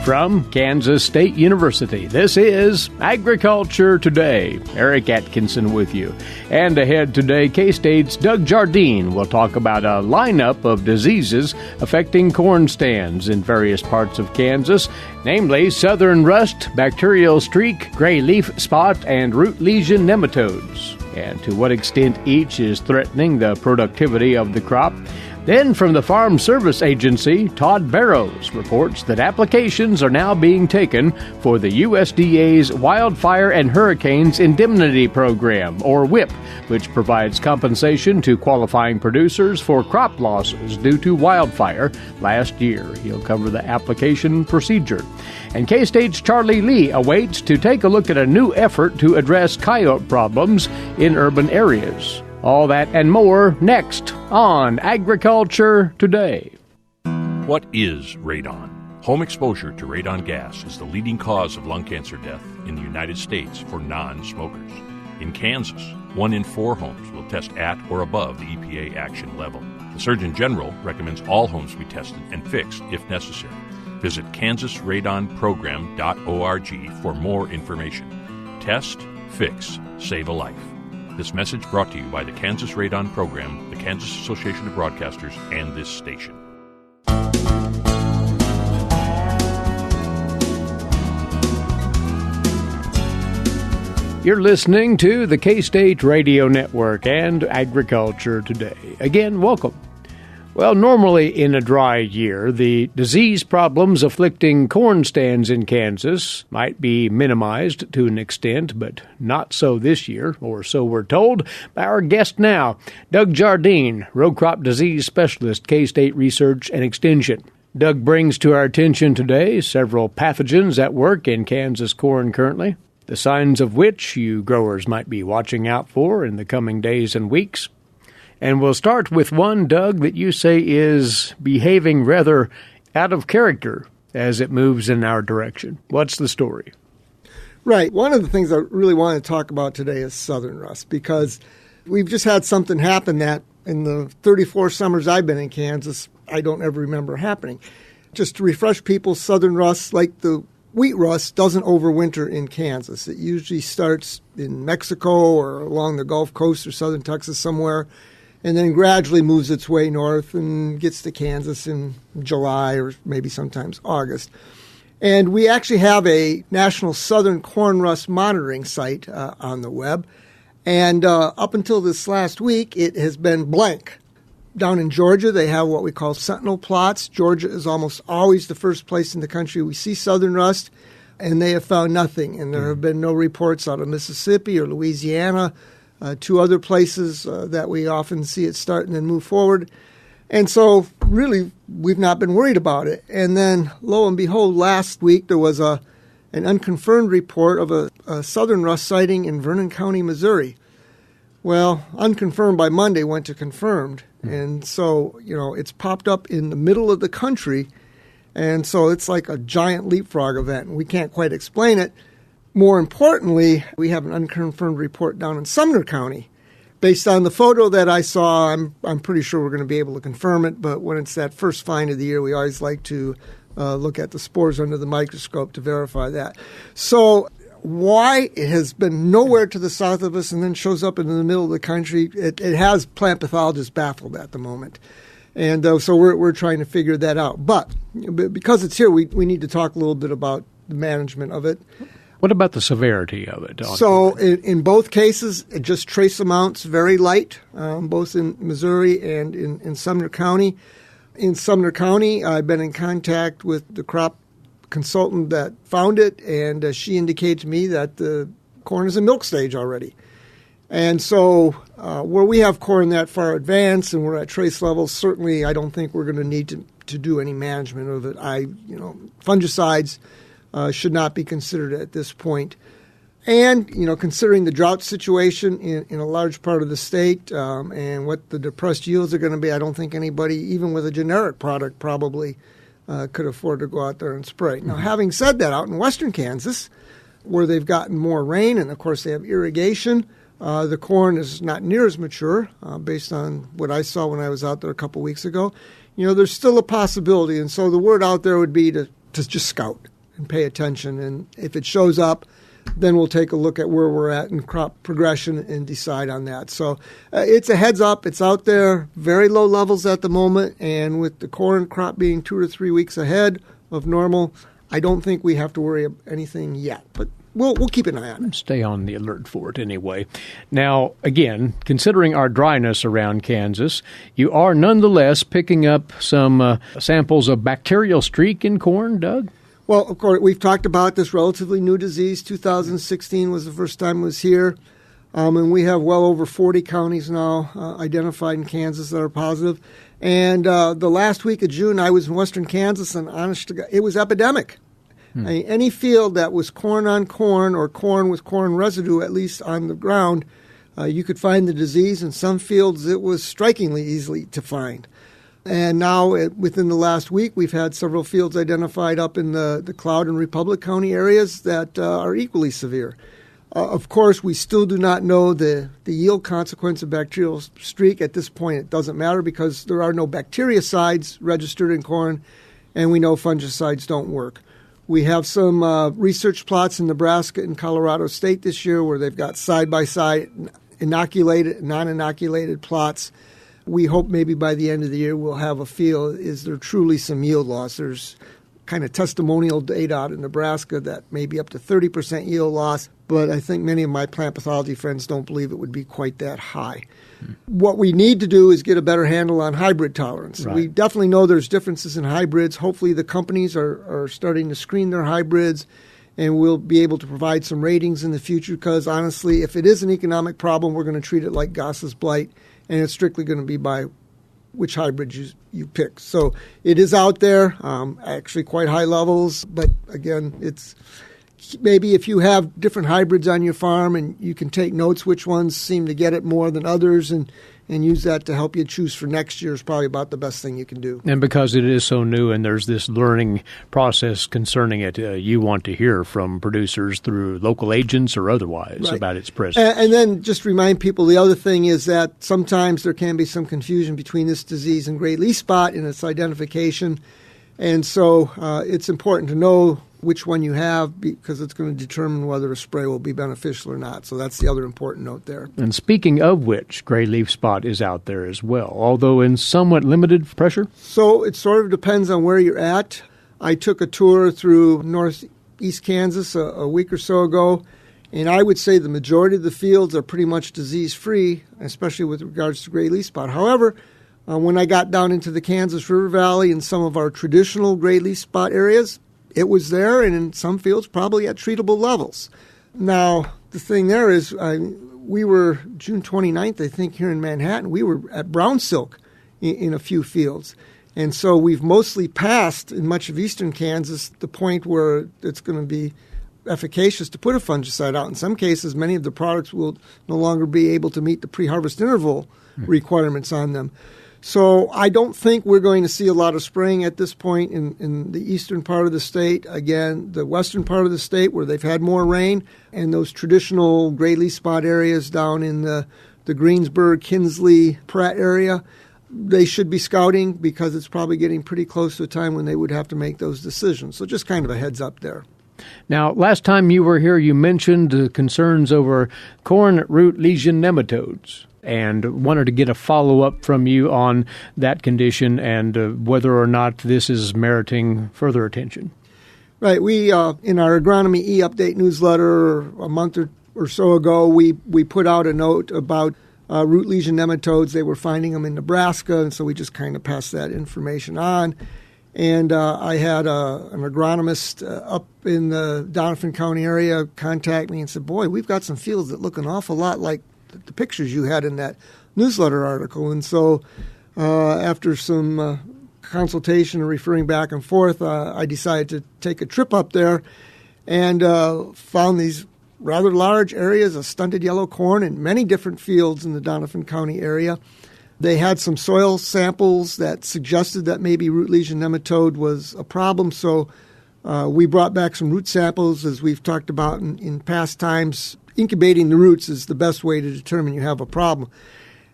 From Kansas State University, this is Agriculture Today. Eric Atkinson with you. And ahead today, K-State's Doug Jardine will talk about a lineup of diseases affecting corn stands in various parts of Kansas, namely southern rust, bacterial streak, gray leaf spot, and root lesion nematodes, and to what extent each is threatening the productivity of the crop. Then, from the Farm Service Agency, Todd Barrows reports that applications are now being taken for the USDA's Wildfire and Hurricanes Indemnity Program, or WIP, which provides compensation to qualifying producers for crop losses due to wildfire last year. He'll cover the application procedure. And K-State's Charlie Lee awaits to take a look at a new effort to address coyote problems in urban areas. All that and more next on Agriculture Today. What is radon? Home exposure to radon gas is the leading cause of lung cancer death in the United States for non-smokers. In Kansas, 1 in 4 homes will test at or above the EPA action level. The Surgeon General recommends all homes be tested and fixed if necessary. Visit kansasradonprogram.org for more information. Test, fix, save a life. This message brought to you by the Kansas Radon Program, the Kansas Association of Broadcasters, and this station. You're listening to the K-State Radio Network and Agriculture Today. Again, welcome. Well, normally in a dry year, the disease problems afflicting corn stands in Kansas might be minimized to an extent, but not so this year, or so we're told by our guest now, Doug Jardine, row crop disease specialist, K-State Research and Extension. Doug brings to our attention today several pathogens at work in Kansas corn currently, the signs of which you growers might be watching out for in the coming days and weeks. And we'll start with one, Doug, that you say is behaving rather out of character as it moves in our direction. What's the story? Right. One of the things I really want to talk about today is southern rust, because we've just had something happen that in the 34 summers I've been in Kansas, I don't ever remember happening. Just to refresh people, southern rust, like the wheat rust, doesn't overwinter in Kansas. It usually starts in Mexico or along the Gulf Coast or southern Texas somewhere, and then gradually moves its way north and gets to Kansas in July or maybe sometimes August. And we actually have a national southern corn rust monitoring site on the web. And up until this last week, it has been blank. Down in Georgia, they have what we call sentinel plots. Georgia is almost always the first place in the country we see southern rust, and they have found nothing. And there have been no reports out of Mississippi or Louisiana, 2 other places that we often see it start and then move forward. And so really we've not been worried about it. And then lo and behold, last week there was an unconfirmed report of a southern rust sighting in Vernon County, Missouri. Well, unconfirmed by Monday went to confirmed. And so, it's popped up in the middle of the country. And so it's like a giant leapfrog event. And we can't quite explain it. More importantly, we have an unconfirmed report down in Sumner County. Based on the photo that I saw, I'm pretty sure we're going to be able to confirm it. But when it's that first find of the year, we always like to look at the spores under the microscope to verify that. So why it has been nowhere to the south of us and then shows up in the middle of the country, it has plant pathologists baffled at the moment. And so we're trying to figure that out. But because it's here, we need to talk a little bit about the management of it. What about the severity of it? So in both cases, just trace amounts, very light, both in Missouri and in Sumner County. In Sumner County, I've been in contact with the crop consultant that found it, and she indicated to me that the corn is in milk stage already. And so where we have corn that far advanced and we're at trace levels, certainly I don't think we're going to need to do any management of it. Fungicides should not be considered at this point. And, considering the drought situation in a large part of the state and what the depressed yields are going to be, I don't think anybody, even with a generic product, probably could afford to go out there and spray. Now, having said that, out in western Kansas, where they've gotten more rain and, of course, they have irrigation, the corn is not near as mature, based on what I saw when I was out there a couple weeks ago. There's still a possibility. And so the word out there would be to just scout. and pay attention. And if it shows up, then we'll take a look at where we're at in crop progression and decide on that. So it's a heads up. It's out there, very low levels at the moment. And with the corn crop being 2 or 3 weeks ahead of normal, I don't think we have to worry about anything yet. But we'll keep an eye on it. Stay on the alert for it anyway. Now, again, considering our dryness around Kansas, you are nonetheless picking up some samples of bacterial streak in corn, Doug? Well, of course, we've talked about this relatively new disease. 2016 was the first time it was here. And we have well over 40 counties now identified in Kansas that are positive. And the last week of June, I was in western Kansas, and honest to God, it was epidemic. I mean, any field that was corn on corn or corn with corn residue, at least on the ground, you could find the disease. In some fields, it was strikingly easily to find. And now, within the last week, we've had several fields identified up in the Cloud and Republic County areas that are equally severe. Of course, we still do not know the yield consequence of bacterial streak. At this point, it doesn't matter because there are no bactericides registered in corn, and we know fungicides don't work. We have some research plots in Nebraska and Colorado State this year where they've got side-by-side inoculated and non-inoculated plots. We hope maybe by the end of the year we'll have a feel, is there truly some yield loss? There's kind of testimonial data out in Nebraska that may be up to 30% yield loss, but I think many of my plant pathology friends don't believe it would be quite that high. What we need to do is get a better handle on hybrid tolerance. Right. We definitely know there's differences in hybrids. Hopefully the companies are starting to screen their hybrids, and we'll be able to provide some ratings in the future because, honestly, if it is an economic problem, we're going to treat it like Goss's blight, and it's strictly going to be by which hybrid you pick. So it is out there, actually quite high levels, but again, it's maybe if you have different hybrids on your farm and you can take notes which ones seem to get it more than others and use that to help you choose for next year is probably about the best thing you can do. And because it is so new and there's this learning process concerning it, you want to hear from producers through local agents or otherwise about its presence. And then just remind people, the other thing is that sometimes there can be some confusion between this disease and gray leaf spot in its identification. And so it's important to know which one you have because it's going to determine whether a spray will be beneficial or not. So that's the other important note there. And speaking of which, gray leaf spot is out there as well, although in somewhat limited pressure? So it sort of depends on where you're at. I took a tour through northeast Kansas a week or so ago, and I would say the majority of the fields are pretty much disease-free, especially with regards to gray leaf spot. However, when I got down into the Kansas River Valley and some of our traditional gray leaf spot areas, it was there, and in some fields probably at treatable levels. Now, the thing there is we were June 29th, I think, here in Manhattan. We were at brown silk in a few fields. And so we've mostly passed, in much of eastern Kansas, the point where it's going to be efficacious to put a fungicide out. In some cases, many of the products will no longer be able to meet the pre-harvest interval requirements on them. So I don't think we're going to see a lot of spraying at this point in the eastern part of the state. Again, the western part of the state where they've had more rain and those traditional gray leaf spot areas down in the Greensburg, Kinsley, Pratt area, they should be scouting because it's probably getting pretty close to a time when they would have to make those decisions. So just kind of a heads up there. Now, last time you were here, you mentioned concerns over corn root lesion nematodes, and wanted to get a follow-up from you on that condition and whether or not this is meriting further attention. Right. We, in our Agronomy E-Update newsletter a month or so ago, we put out a note about root lesion nematodes. They were finding them in Nebraska, and so we just kind of passed that information on. And I had an agronomist up in the Donovan County area contact me and said, boy, we've got some fields that look an awful lot like the pictures you had in that newsletter article. And so after some consultation and referring back and forth, I decided to take a trip up there and found these rather large areas of stunted yellow corn in many different fields in the Donovan County area. They had some soil samples that suggested that maybe root lesion nematode was a problem, so we brought back some root samples. As we've talked about in past times, incubating the roots is the best way to determine you have a problem.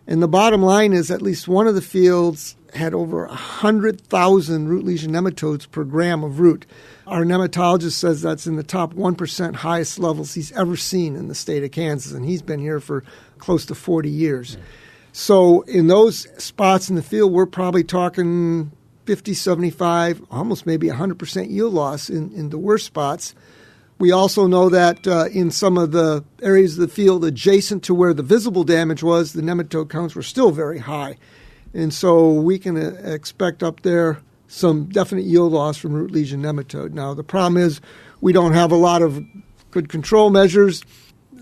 And the bottom line is at least one of the fields had over 100,000 root lesion nematodes per gram of root. Our nematologist says that's in the top 1% highest levels he's ever seen in the state of Kansas, and he's been here for close to 40 years. So in those spots in the field, we're probably talking 50, 75, almost maybe 100% yield loss in the worst spots. We also know that in some of the areas of the field adjacent to where the visible damage was, the nematode counts were still very high. And so we can expect up there some definite yield loss from root lesion nematode. Now, the problem is we don't have a lot of good control measures.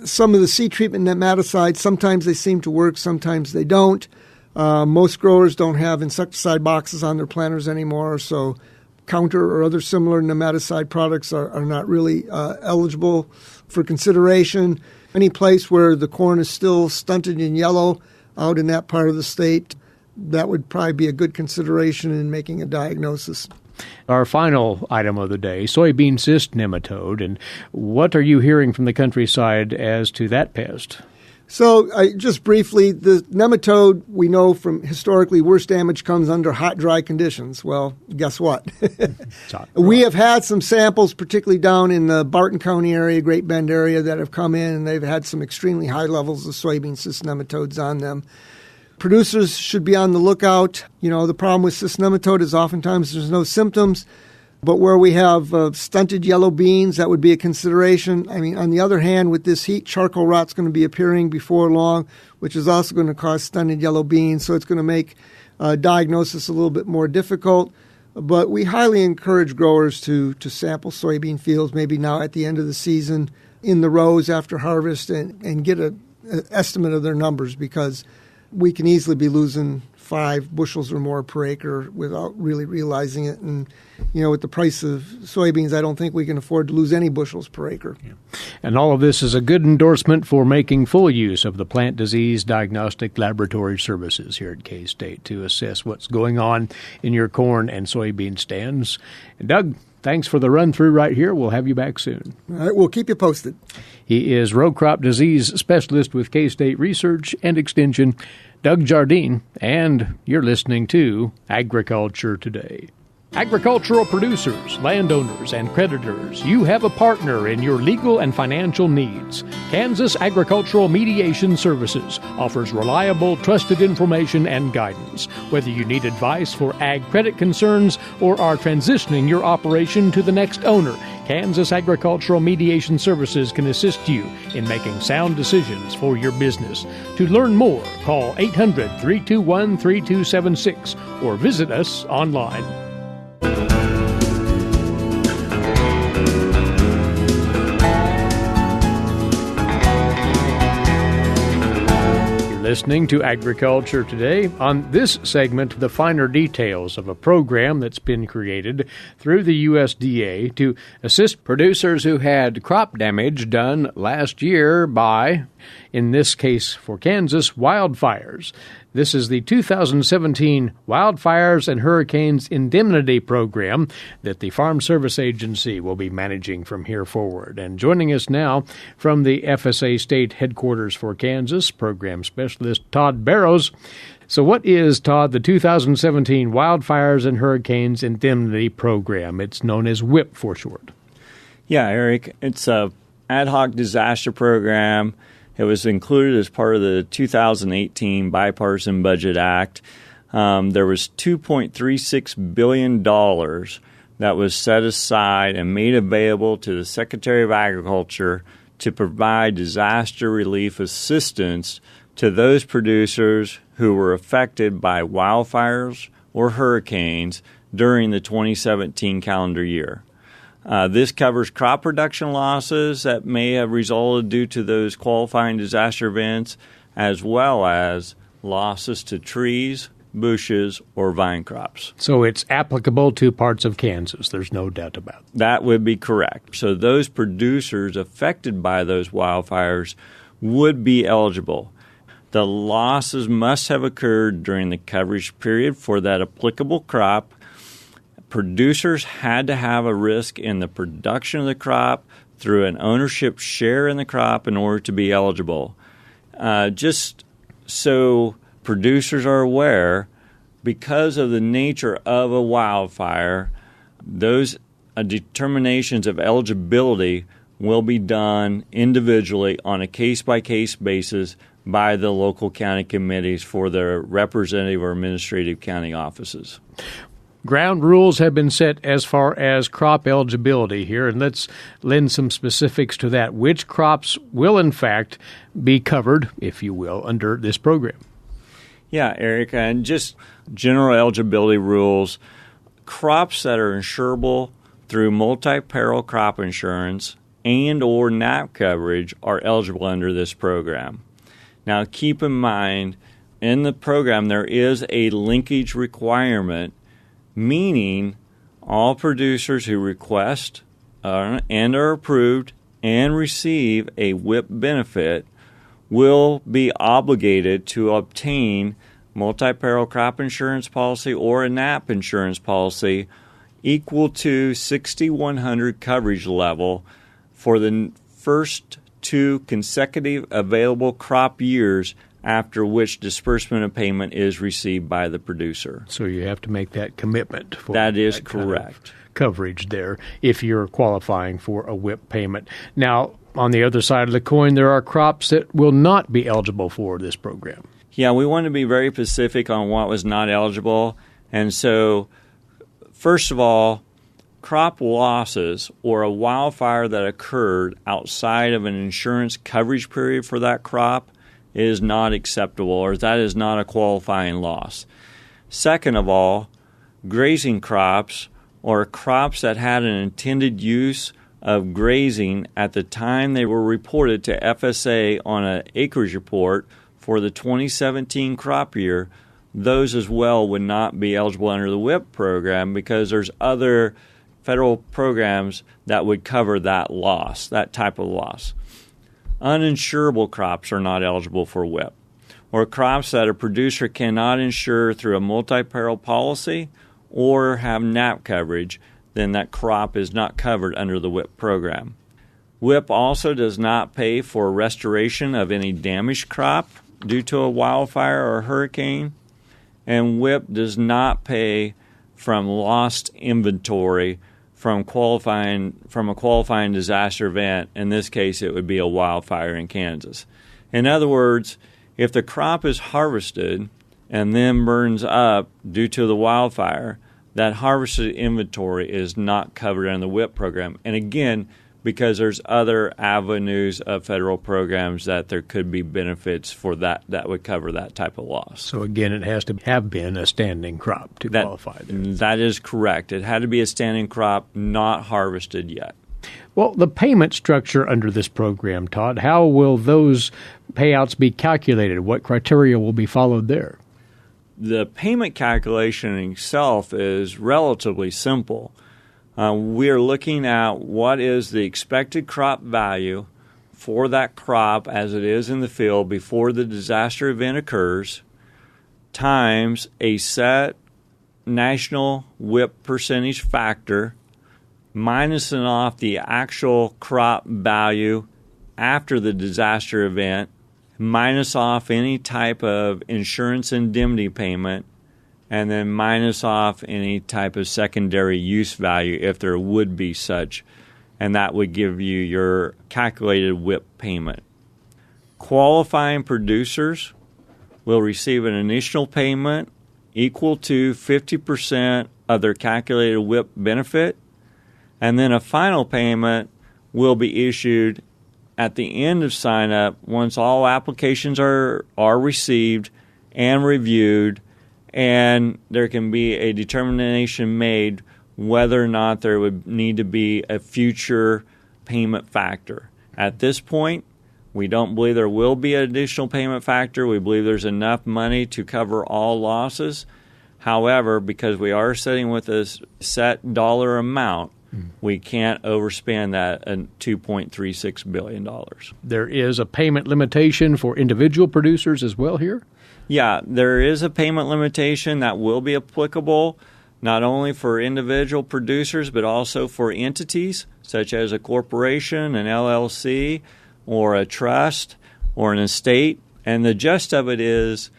Some of the seed treatment nematicides, sometimes they seem to work, sometimes they don't. Most growers don't have insecticide boxes on their planters anymore, so counter or other similar nematicide products are not really eligible for consideration. Any place where the corn is still stunted and yellow out in that part of the state, that would probably be a good consideration in making a diagnosis. Our final item of the day, soybean cyst nematode. And what are you hearing from the countryside as to that pest? So just briefly, the nematode, we know from historically worst damage comes under hot, dry conditions. Well, guess what? We have had some samples, particularly down in the Barton County area, Great Bend area, that have come in, and they've had some extremely high levels of soybean cyst nematodes on them. Producers should be on the lookout. You know, the problem with cyst nematode is oftentimes there's no symptoms. But where we have stunted yellow beans, that would be a consideration. I mean, on the other hand, with this heat, charcoal rot's going to be appearing before long, which is also going to cause stunted yellow beans. So it's going to make diagnosis a little bit more difficult. But we highly encourage growers to sample soybean fields, maybe now at the end of the season, in the rows after harvest, and get an estimate of their numbers, because we can easily be losing 5 bushels or more per acre without really realizing it. And, you know, with the price of soybeans, I don't think we can afford to lose any bushels per acre. Yeah. And all of this is a good endorsement for making full use of the Plant Disease Diagnostic Laboratory Services here at K-State to assess what's going on in your corn and soybean stands. And Doug, thanks for the run-through right here. We'll have you back soon. All right, we'll keep you posted. He is row crop disease specialist with K-State Research and Extension, Doug Jardine, and you're listening to Agriculture Today. Agricultural producers, landowners, and creditors, you have a partner in your legal and financial needs. Kansas Agricultural Mediation Services offers reliable, trusted information and guidance. Whether you need advice for ag credit concerns or are transitioning your operation to the next owner, Kansas Agricultural Mediation Services can assist you in making sound decisions for your business. To learn more, call 800-321-3276 or visit us online. Listening to Agriculture Today. On this segment, the finer details of a program that's been created through the USDA to assist producers who had crop damage done last year by, in this case for Kansas, wildfires. This is the 2017 Wildfires and Hurricanes Indemnity Program that the Farm Service Agency will be managing from here forward. And joining us now from the FSA State Headquarters for Kansas, Program Specialist Todd Barrows. So what is, Todd, the 2017 Wildfires and Hurricanes Indemnity Program? It's known as WHIP for short. Yeah, Eric, it's a ad hoc disaster program. It was included as part of the 2018 Bipartisan Budget Act. There was $2.36 billion that was set aside and made available to the Secretary of Agriculture to provide disaster relief assistance to those producers who were affected by wildfires or hurricanes during the 2017 calendar year. This covers crop production losses that may have resulted due to those qualifying disaster events, as well as losses to trees, bushes, or vine crops. So it's applicable to parts of Kansas. There's no doubt about it. That would be correct. So those producers affected by those wildfires would be eligible. The losses must have occurred during the coverage period for that applicable crop. Producers had to have a risk in the production of the crop through an ownership share in the crop in order to be eligible. Just so producers are aware, because of the nature of a wildfire, those determinations of eligibility will be done individually on a case-by-case basis by the local county committees for their representative or administrative county offices. Ground rules have been set as far as crop eligibility here, and let's lend some specifics to that. Which crops will, in fact, be covered, if you will, under this program? Yeah, Eric, and just general eligibility rules. Crops that are insurable through multi-peril crop insurance and or NAP coverage are eligible under this program. Now, keep in mind, in the program, there is a linkage requirement, meaning all producers who request and are approved and receive a WIP benefit will be obligated to obtain multi-peril crop insurance policy or a NAP insurance policy equal to 6,100 coverage level for the first 2 consecutive available crop years after which disbursement of payment is received by the producer. So you have to make that commitment. That is correct. Coverage there if you're qualifying for a WIP payment. Now, on the other side of the coin, there are crops that will not be eligible for this program. Yeah, we want to be very specific on what was not eligible. And so, first of all, crop losses or a wildfire that occurred outside of an insurance coverage period for that crop is not acceptable, or that is not a qualifying loss. Second of all, grazing crops or crops that had an intended use of grazing at the time they were reported to FSA on an acreage report for the 2017 crop year, those as well would not be eligible under the WIP program because there's other federal programs that would cover that loss, that type of loss. Uninsurable crops are not eligible for WIP, or crops that a producer cannot insure through a multi-peril policy or have NAP coverage, then that crop is not covered under the WIP program. WIP also does not pay for restoration of any damaged crop due to a wildfire or hurricane, and WIP does not pay from lost inventory from a qualifying disaster event. In this case, it would be a wildfire in Kansas. In other words, if the crop is harvested and then burns up due to the wildfire, that harvested inventory is not covered in the WIP program. And again, because there's other avenues of federal programs that there could be benefits for that would cover that type of loss. So again, it has to have been a standing crop to qualify there. That is correct. It had to be a standing crop, not harvested yet. Well, the payment structure under this program, Todd, how will those payouts be calculated? What criteria will be followed there? The payment calculation itself is relatively simple. We are looking at what is the expected crop value for that crop as it is in the field before the disaster event occurs, times a set national WIP percentage factor, minusing off the actual crop value after the disaster event, minus off any type of insurance indemnity payment, and then minus off any type of secondary use value if there would be such, and that would give you your calculated WIP payment. Qualifying producers will receive an initial payment equal to 50% of their calculated WIP benefit, and then a final payment will be issued at the end of sign-up once all applications are received and reviewed, and there can be a determination made whether or not there would need to be a future payment factor. At this point, we don't believe there will be an additional payment factor. We believe there's enough money to cover all losses. However, because we are sitting with a set dollar amount, we can't overspend that at $2.36 billion. There is a payment limitation for individual producers as well here? Yeah, there is a payment limitation that will be applicable not only for individual producers but also for entities such as a corporation, an LLC, or a trust, or an estate. And the gist of it is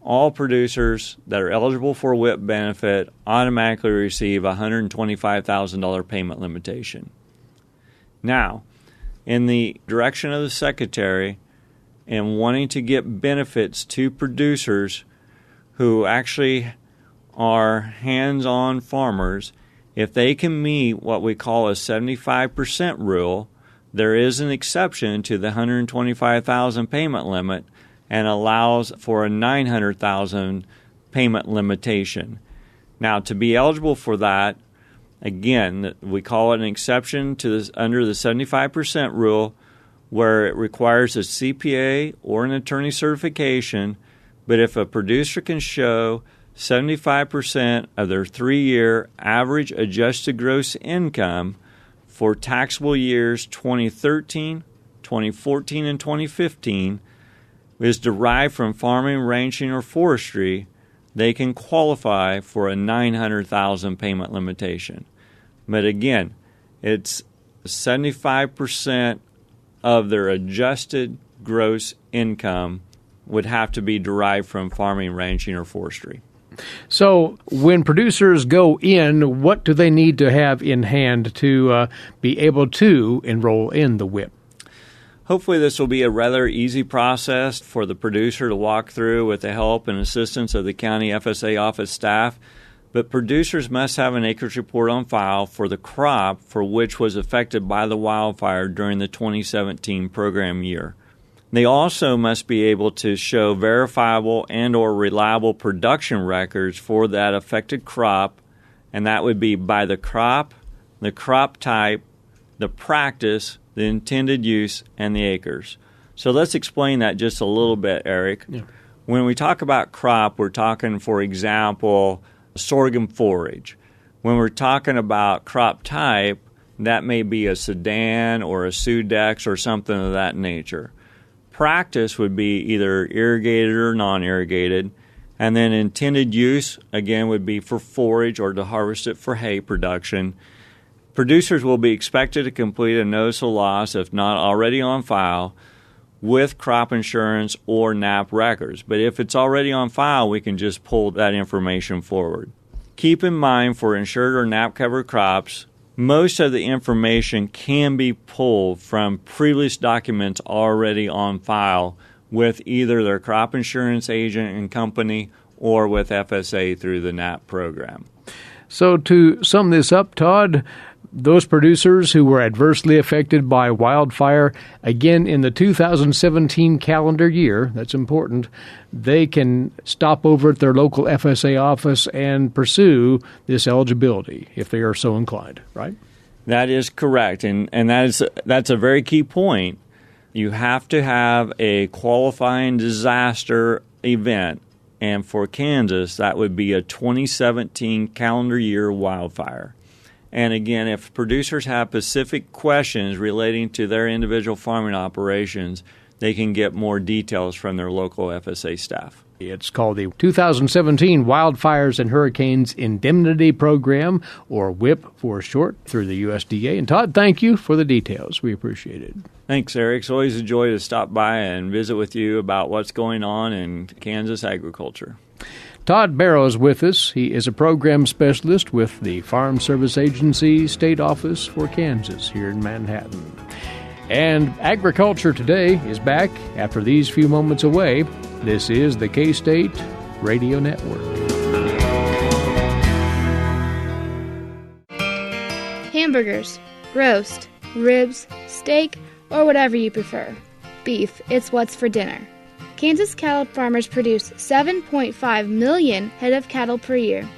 all producers that are eligible for WIP benefit automatically receive a $125,000 payment limitation. Now, in the direction of the Secretary and wanting to get benefits to producers who actually are hands-on farmers, if they can meet what we call a 75% rule, there is an exception to the $125,000 payment limit and allows for a $900,000 payment limitation. Now, to be eligible for that, again, we call it an exception to this, under the 75% rule, where it requires a CPA or an attorney certification, but if a producer can show 75% of their 3-year average adjusted gross income for taxable years 2013, 2014, and 2015 is derived from farming, ranching, or forestry, they can qualify for a $900,000 payment limitation. But again, it's 75% of their adjusted gross income would have to be derived from farming, ranching, or forestry. So when producers go in, what do they need to have in hand to be able to enroll in the WIP? Hopefully this will be a rather easy process for the producer to walk through with the help and assistance of the county FSA office staff. But producers must have an acreage report on file for the crop for which was affected by the wildfire during the 2017 program year. They also must be able to show verifiable and or reliable production records for that affected crop, and that would be by the crop type, the practice, the intended use, and the acres. So let's explain that just a little bit, Eric. Yeah. When we talk about crop, we're talking, for example, sorghum forage. When we're talking about crop type, that may be a Sudan or a Sudex or something of that nature. Practice would be either irrigated or non-irrigated, and then intended use, again, would be for forage or to harvest it for hay production. Producers will be expected to complete a notice of loss, if not already on file, with crop insurance or NAP records. But if it's already on file, we can just pull that information forward. Keep in mind, for insured or NAP-covered crops, most of the information can be pulled from previous documents already on file with either their crop insurance agent and company or with FSA through the NAP program. So to sum this up, Todd, those producers who were adversely affected by wildfire, again, in the 2017 calendar year, that's important, they can stop over at their local FSA office and pursue this eligibility if they are so inclined, right? That is correct, and that's a very key point. You have to have a qualifying disaster event, and for Kansas, that would be a 2017 calendar year wildfire. And again, if producers have specific questions relating to their individual farming operations, they can get more details from their local FSA staff. It's called the 2017 Wildfires and Hurricanes Indemnity Program, or WIP for short, through the USDA. And Todd, thank you for the details. We appreciate it. Thanks, Eric. It's always a joy to stop by and visit with you about what's going on in Kansas agriculture. Todd Barrows with us. He is a program specialist with the Farm Service Agency State Office for Kansas here in Manhattan. And Agriculture Today is back after these few moments away. This is the K-State Radio Network. Hamburgers, roast, ribs, steak, or whatever you prefer. Beef, it's what's for dinner. Kansas cattle farmers produce 7.5 million head of cattle per year.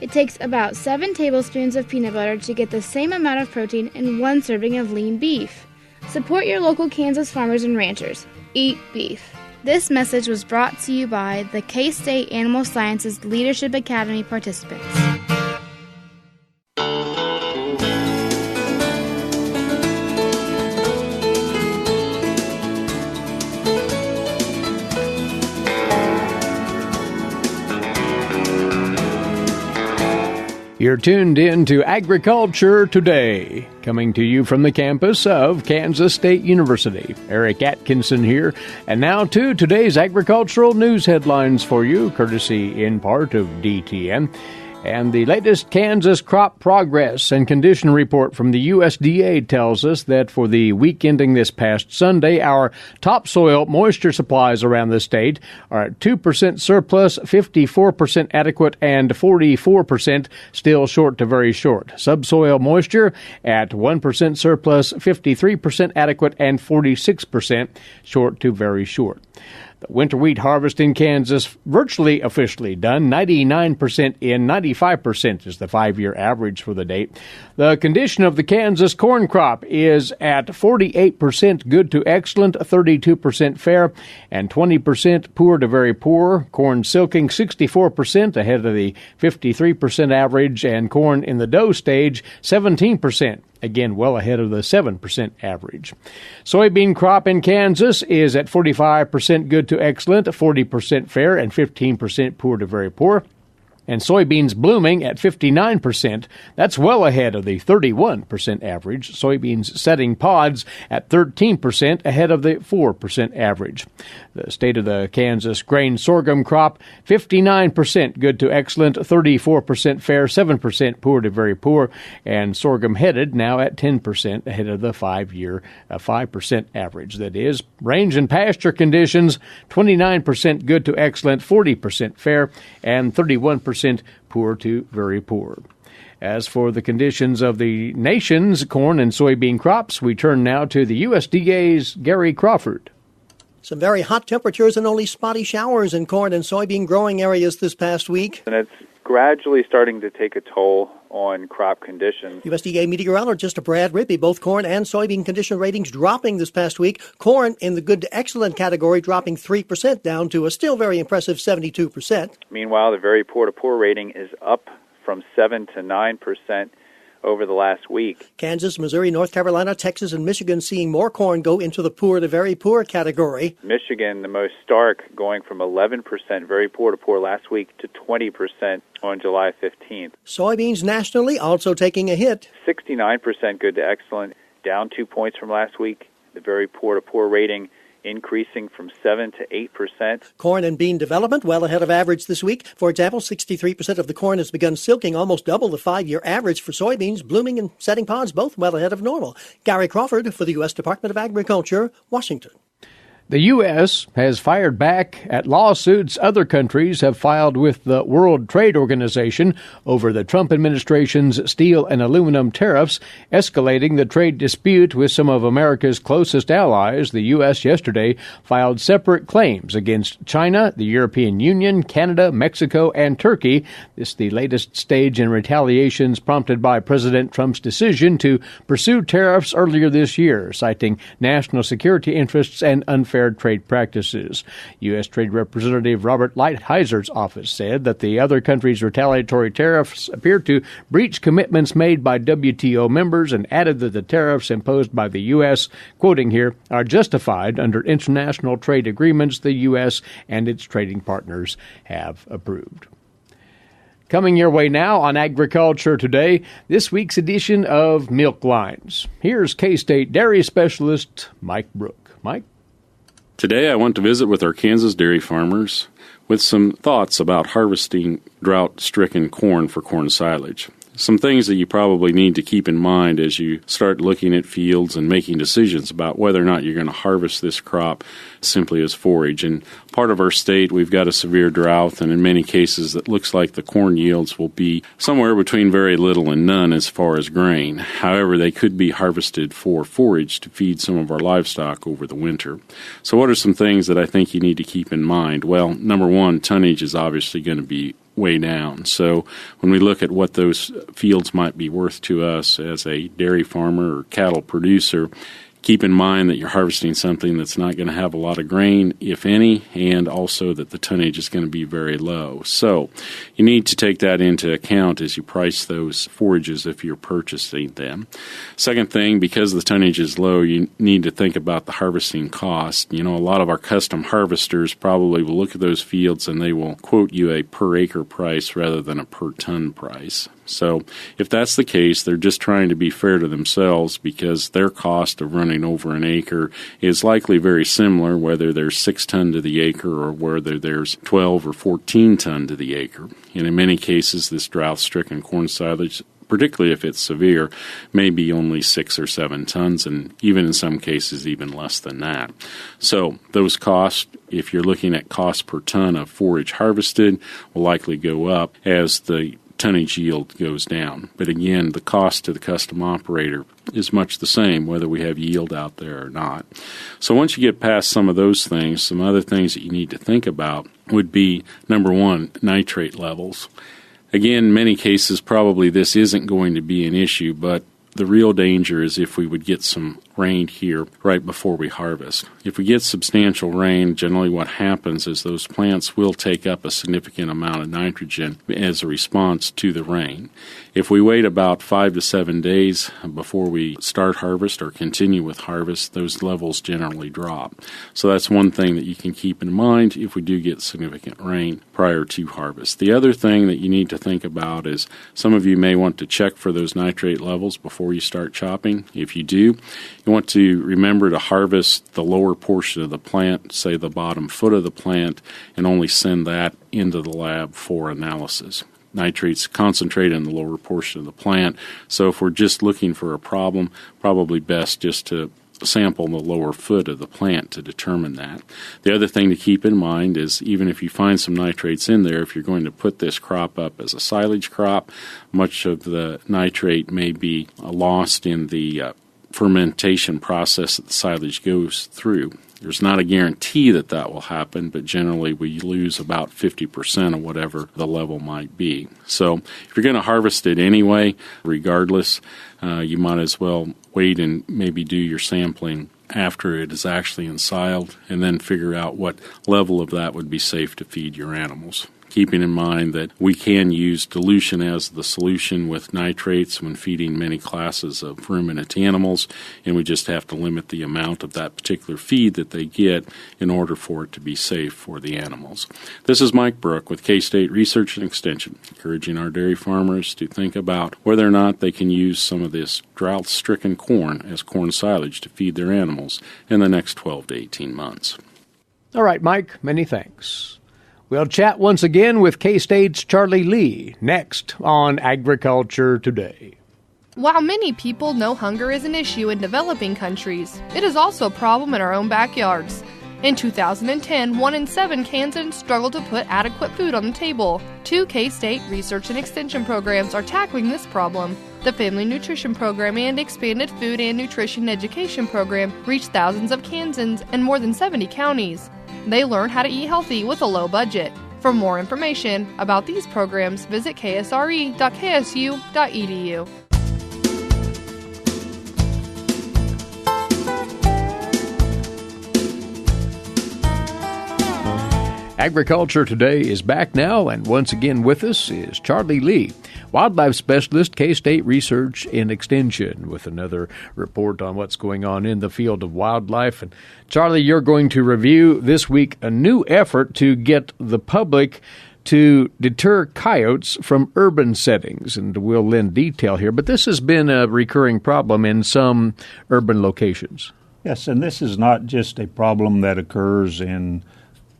It takes about 7 tablespoons of peanut butter to get the same amount of protein in 1 serving of lean beef. Support your local Kansas farmers and ranchers. Eat beef. This message was brought to you by the K-State Animal Sciences Leadership Academy participants. You're tuned in to Agriculture Today, coming to you from the campus of Kansas State University. Eric Atkinson here, and now to today's agricultural news headlines for you, courtesy in part of DTN. And the latest Kansas crop progress and condition report from the USDA tells us that for the week ending this past Sunday, our topsoil moisture supplies around the state are at 2% surplus, 54% adequate, and 44% still short to very short. Subsoil moisture at 1% surplus, 53% adequate, and 46% short to very short. The winter wheat harvest in Kansas virtually officially done. 99% in, 95% is the 5-year average for the date. The condition of the Kansas corn crop is at 48% good to excellent, 32% fair, and 20% poor to very poor. Corn silking 64% ahead of the 53% average, and corn in the dough stage 17%. Again, well ahead of the 7% average. Soybean crop in Kansas is at 45% good to excellent, 40% fair, and 15% poor to very poor. And soybeans blooming at 59%. That's well ahead of the 31% average. Soybeans setting pods at 13% ahead of the 4% average. The state of the Kansas grain sorghum crop, 59% good to excellent, 34% fair, 7% poor to very poor, and sorghum headed now at 10% ahead of the 5-year 5% average. That is, range and pasture conditions, 29% good to excellent, 40% fair, and 31% poor to very poor. As for the conditions of the nation's corn and soybean crops, we turn now to the USDA's Gary Crawford. Some very hot temperatures and only spotty showers in corn and soybean growing areas this past week. And it's gradually starting to take a toll on crop conditions. USDA meteorologist Brad Rippey, both corn and soybean condition ratings dropping this past week. Corn in the good to excellent category dropping 3% down to a still very impressive 72%. Meanwhile, the very poor to poor rating is up from 7 to 9% over the last week. Kansas, Missouri, North Carolina, Texas, and Michigan seeing more corn go into the poor to very poor category. Michigan, the most stark, going from 11% very poor to poor last week to 20% on July 15th. Soybeans nationally also taking a hit. 69% good to excellent, down 2 points from last week. The very poor to poor rating increasing from 7 to 8%. Corn and bean development well ahead of average this week. For example, 63% of the corn has begun silking, almost double the 5-year average for soybeans. Blooming and setting pods both well ahead of normal. Gary Crawford for the U.S. Department of Agriculture, Washington. The U.S. has fired back at lawsuits other countries have filed with the World Trade Organization over the Trump administration's steel and aluminum tariffs, escalating the trade dispute with some of America's closest allies. The U.S. yesterday filed separate claims against China, the European Union, Canada, Mexico, and Turkey. This is the latest stage in retaliations prompted by President Trump's decision to pursue tariffs earlier this year, citing national security interests and unfair trade practices. U.S. Trade Representative Robert Lighthizer office said that the other countries' retaliatory tariffs appear to breach commitments made by WTO members, and added that the tariffs imposed by the U.S., quoting here, are justified under international trade agreements the U.S. and its trading partners have approved. Coming your way now on Agriculture Today, this week's edition of Milk Lines. Here's K-State dairy specialist Mike Brouk. Mike? Today I went to visit with our Kansas dairy farmers with some thoughts about harvesting drought-stricken corn for corn silage. Some things that you probably need to keep in mind as you start looking at fields and making decisions about whether or not you're going to harvest this crop simply as forage. In part of our state, we've got a severe drought, and in many cases it looks like the corn yields will be somewhere between very little and none as far as grain. However, they could be harvested for forage to feed some of our livestock over the winter. So what are some things that I think you need to keep in mind? Well, number one, tonnage is obviously going to be way down. So when we look at what those fields might be worth to us as a dairy farmer or cattle producer, keep in mind that you're harvesting something that's not going to have a lot of grain, if any, and also that the tonnage is going to be very low. So you need to take that into account as you price those forages if you're purchasing them. Second thing, because the tonnage is low, you need to think about the harvesting cost. You know, a lot of our custom harvesters probably will look at those fields and they will quote you a per acre price rather than a per ton price. So if that's the case, they're just trying to be fair to themselves because their cost of running over an acre is likely very similar, whether there's 6 ton to the acre or whether there's 12 or 14 ton to the acre. And in many cases, this drought-stricken corn silage, particularly if it's severe, may be only 6 or 7 tons, and even in some cases, even less than that. So those costs, if you're looking at cost per ton of forage harvested, will likely go up as the tonnage yield goes down. But again, the cost to the custom operator is much the same whether we have yield out there or not. So once you get past some of those things, some other things that you need to think about would be, number one, nitrate levels. Again, in many cases, probably this isn't going to be an issue, but the real danger is if we would get some rain here right before we harvest. If we get substantial rain, generally what happens is those plants will take up a significant amount of nitrogen as a response to the rain. If we wait about 5 to 7 days before we start harvest or continue with harvest, those levels generally drop. So that's one thing that you can keep in mind if we do get significant rain prior to harvest. The other thing that you need to think about is some of you may want to check for those nitrate levels before you start chopping. If you do, you want to remember to harvest the lower portion of the plant, say the bottom foot of the plant, and only send that into the lab for analysis. Nitrates concentrate in the lower portion of the plant, so if we're just looking for a problem, probably best just to sample the lower foot of the plant to determine that. The other thing to keep in mind is even if you find some nitrates in there, if you're going to put this crop up as a silage crop, much of the nitrate may be lost in the fermentation process that the silage goes through. There's not a guarantee that that will happen, but generally we lose about 50% of whatever the level might be. So if you're going to harvest it anyway, regardless, you might as well wait and maybe do your sampling after it is actually ensiled and then figure out what level of that would be safe to feed your animals. Keeping in mind that we can use dilution as the solution with nitrates when feeding many classes of ruminant animals, and we just have to limit the amount of that particular feed that they get in order for it to be safe for the animals. This is Mike Brouk with K-State Research and Extension, encouraging our dairy farmers to think about whether or not they can use some of this drought-stricken corn as corn silage to feed their animals in the next 12 to 18 months. All right, Mike, many thanks. We'll chat once again with K-State's Charlie Lee next on Agriculture Today. While many people know hunger is an issue in developing countries, it is also a problem in our own backyards. In 2010, 1 in 7 Kansans struggled to put adequate food on the table. 2 K-State Research and Extension programs are tackling this problem. The Family Nutrition Program and Expanded Food and Nutrition Education Program reach thousands of Kansans in more than 70 counties. They learn how to eat healthy with a low budget. For more information about these programs, visit ksre.ksu.edu. Agriculture Today is back now, and once again with us is Charlie Lee, wildlife specialist, K-State Research and Extension, with another report on what's going on in the field of wildlife. And Charlie, you're going to review this week a new effort to get the public to deter coyotes from urban settings, and we'll lend detail here, but this has been a recurring problem in some urban locations. Yes, and this is not just a problem that occurs in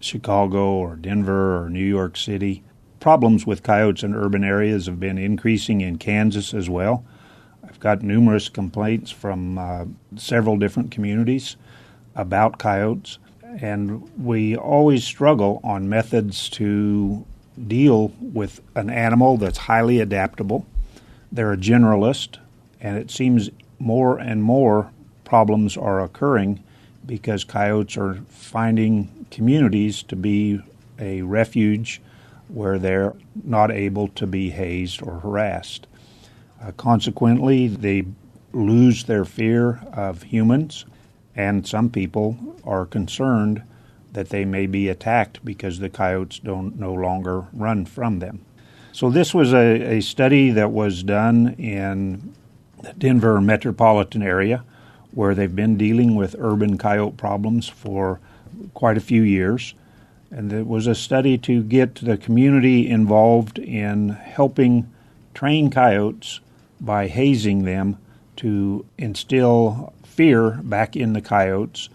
Chicago or Denver or New York City. Problems with coyotes in urban areas have been increasing in Kansas as well. I've got numerous complaints from several different communities about coyotes, and we always struggle on methods to deal with an animal that's highly adaptable. They're a generalist, and it seems more and more problems are occurring because coyotes are finding communities to be a refuge where they're not able to be hazed or harassed. Consequently, they lose their fear of humans, and some people are concerned that they may be attacked because the coyotes don't no longer run from them. So this was a study that was done in the Denver metropolitan area, where they've been dealing with urban coyote problems for quite a few years. And it was a study to get the community involved in helping train coyotes by hazing them to instill fear back in the coyotes,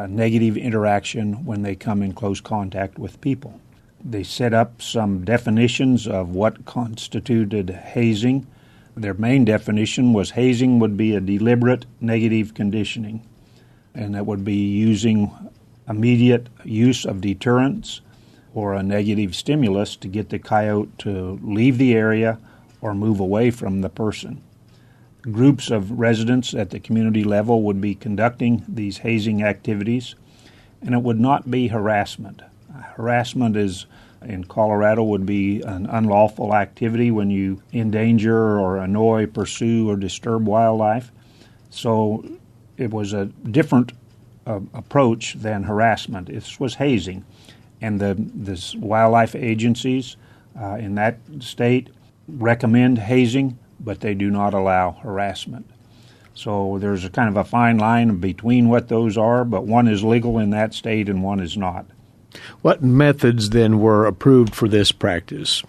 negative interaction when they come in close contact with people. They set up some definitions of what constituted hazing. Their main definition was hazing would be a deliberate negative conditioning, and that would be using immediate use of deterrence or a negative stimulus to get the coyote to leave the area or move away from the person. Groups of residents at the community level would be conducting these hazing activities, and it would not be harassment. Harassment is, in Colorado, would be an unlawful activity when you endanger or annoy, pursue, or disturb wildlife. So it was a different approach than harassment. This was hazing, and the wildlife agencies in that state recommend hazing, but they do not allow harassment. So there's a kind of a fine line between what those are, but one is legal in that state and one is not. What methods then were approved for this practice?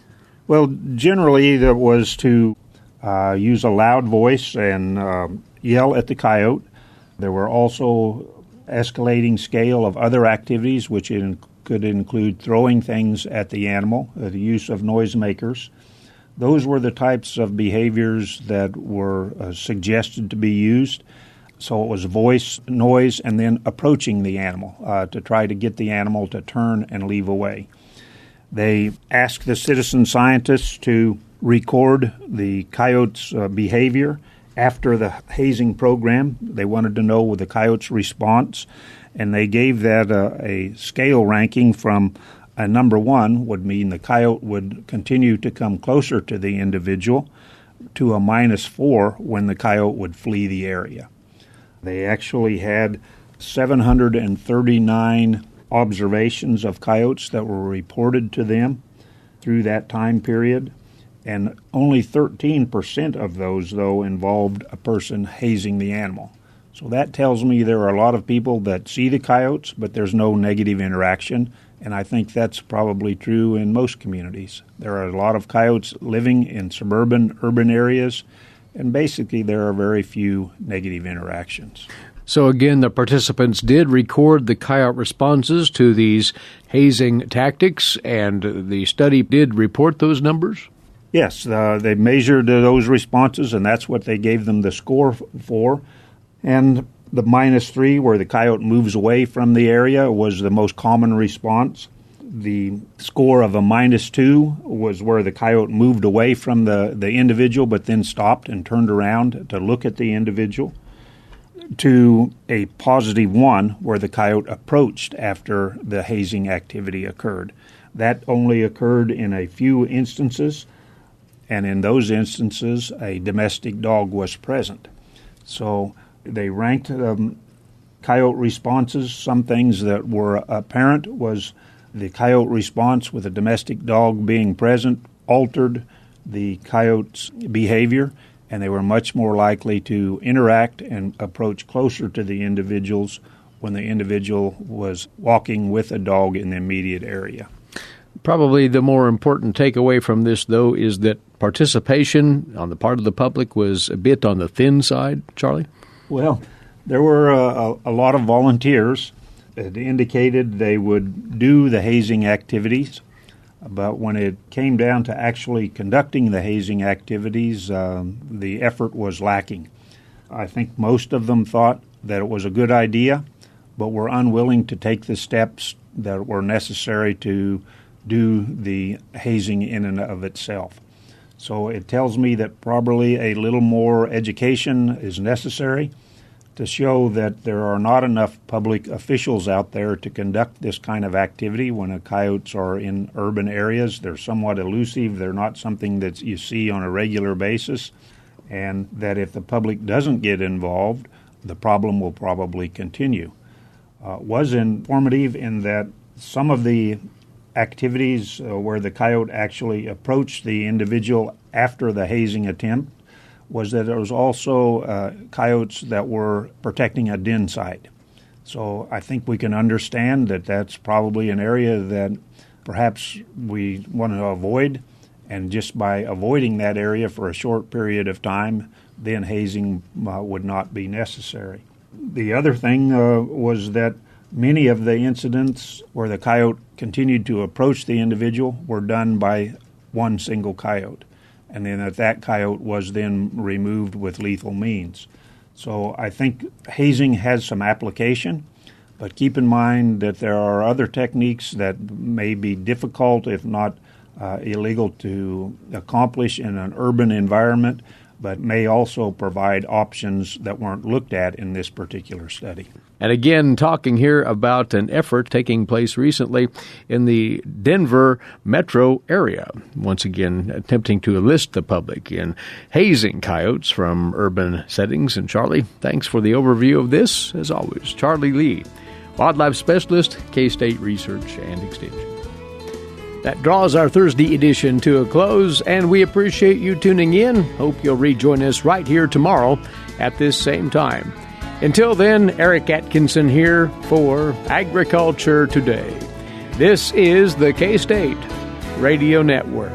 Well, generally there was to use a loud voice and yell at the coyote. There were also escalating scale of other activities, which could include throwing things at the animal, the use of noisemakers. Those were the types of behaviors that were suggested to be used. So it was voice, noise, and then approaching the animal to try to get the animal to turn and leave away. They asked the citizen scientists to record the coyote's behavior after the hazing program. They wanted to know the coyote's response, and they gave that a scale ranking from a number 1 would mean the coyote would continue to come closer to the individual, to a -4 when the coyote would flee the area. They actually had 739 observations of coyotes that were reported to them through that time period, and only 13% of those, though, involved a person hazing the animal. So that tells me there are a lot of people that see the coyotes, but there's no negative interaction, and I think that's probably true in most communities. There are a lot of coyotes living in suburban, urban areas, and basically there are very few negative interactions. So again, the participants did record the coyote responses to these hazing tactics, and the study did report those numbers? Yes, they measured those responses, and that's what they gave them the score for. And the -3, where the coyote moves away from the area, was the most common response. The score of a -2 was where the coyote moved away from the individual but then stopped and turned around to look at the individual, to a +1 where the coyote approached after the hazing activity occurred. That only occurred in a few instances, and in those instances a domestic dog was present. So they ranked coyote responses. Some things that were apparent was the coyote response with a domestic dog being present altered the coyote's behavior, and they were much more likely to interact and approach closer to the individuals when the individual was walking with a dog in the immediate area. Probably the more important takeaway from this, though, is that participation on the part of the public was a bit on the thin side, Charlie? Well, there were a lot of volunteers that indicated they would do the hazing activities, but when it came down to actually conducting the hazing activities, the effort was lacking. I think most of them thought that it was a good idea, but were unwilling to take the steps that were necessary to do the hazing in and of itself. So it tells me that probably a little more education is necessary to show that there are not enough public officials out there to conduct this kind of activity when coyotes are in urban areas. They're somewhat elusive. They're not something that you see on a regular basis, and that if the public doesn't get involved, the problem will probably continue. Was informative in that some of the activities where the coyote actually approached the individual after the hazing attempt was that there was also coyotes that were protecting a den site. So I think we can understand that that's probably an area that perhaps we want to avoid, And just by avoiding that area for a short period of time, then hazing would not be necessary. The other thing was that many of the incidents where the coyote continued to approach the individual were done by one single coyote, and then that coyote was then removed with lethal means. So I think hazing has some application, but keep in mind that there are other techniques that may be difficult, if not illegal, to accomplish in an urban environment, but may also provide options that weren't looked at in this particular study. And again, talking here about an effort taking place recently in the Denver metro area. Once again, attempting to enlist the public in hazing coyotes from urban settings. And Charlie, thanks for the overview of this, as always. Charlie Lee, Wildlife Specialist, K-State Research and Extension. That draws our Thursday edition to a close, and we appreciate you tuning in. Hope you'll rejoin us right here tomorrow at this same time. Until then, Eric Atkinson here for Agriculture Today. This is the K-State Radio Network.